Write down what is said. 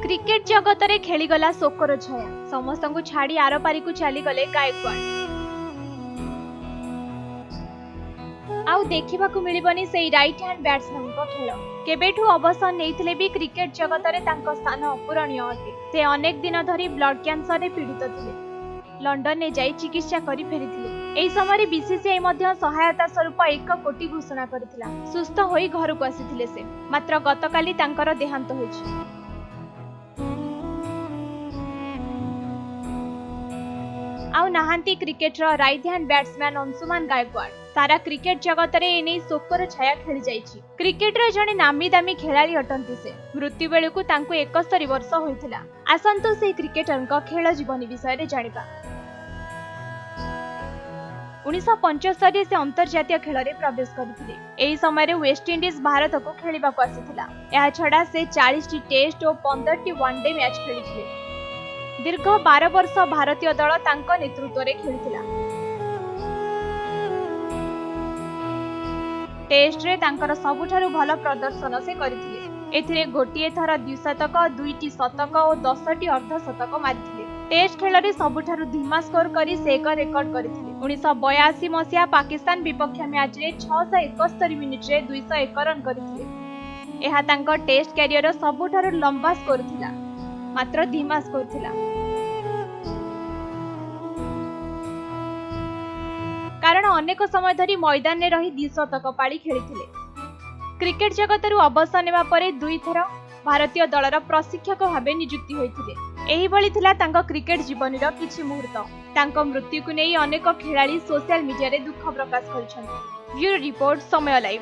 Cricket जगत रे खेलीगला shocker छाया समस्त को छाड़ी आरपारी को चलीगले गायकवाड़। आउ देखा मिलबनी से राइट हैंड बैट्समैन को खेल केबेठू अवसर नहीं भी क्रिकेट जगत रे तांको स्थान अपूरणीय अटे। से अनेक दिन धरी ब्लड कैंसर रे पीड़ित थिले। लंडन ने जाई चिकित्सा करी फेरिथिले। एही समय बीसीसीआई मध्य सहायता स्वरूप 1 कोटी घोषणा करथिला। सुस्थ होई घर को आसीथिले से मात्र गतकाली तांकर देहांत होइछि। आउ नहांती cricketer right hand batsman Anshuman Gaekwad. सारा क्रिकेट जगत रे एने शोकर छाया खेली जाइछि। क्रिकेट रे जणे नामी दामी खिलाड़ी अटंती से मृत्यु बेलू को तांको 71 वर्ष होइथिला। आसंतो से क्रिकेटर का खेल जीवनी विषय रे जानिबा। 1975 से अंतर्जातीय खेल रे प्रवेश करथिले। एही समय रे वेस्ट इंडीज भारत को खेलिबा को आसीथिला। एहा छडा से 40 टी टेस्ट और 15 टी वनडे मैच खेलिथिले। दीर्घ 12 वर्ष भारतीय दल तांको नेतृत्व रे खेलिथिला। टेस्ट रे तांकर सबुठारु भल प्रदर्शन से करथिले। एथिरे गोटिए थर द्विशतक 2टी शतक और 10टी अर्धशतक मारिथिले। टेस्ट खेल रे सबुठारु धीमा स्कोर करी से एक रेकर्ड करथिले। 1982 मसिया पाकिस्तान विपक्ष मैच रे 671 मिनिट रे 201 रन करथिले। एहा तांको टेस्ट कैरियर सबुठारु लंबा स्कोर थिला। मात्र धीमा स्कोर थिला। कारण अनेक समय धरी मैदान में रही 2 शतक पाड़ी खेलिथिले। क्रिकेट जगत अवसर नेबा परे 2 थर भारतीय दलर प्रशिक्षक भावे नियुक्ति होइथिले। एही भली थिला तांको क्रिकेट जीवनर किछि मुहूर्त। तांको मृत्यु को नै अनेक खिलाड़ी सोशल मीडिया रे दुख प्रकाश करिसथि। ब्यूरो रिपोर्ट समय लाइव।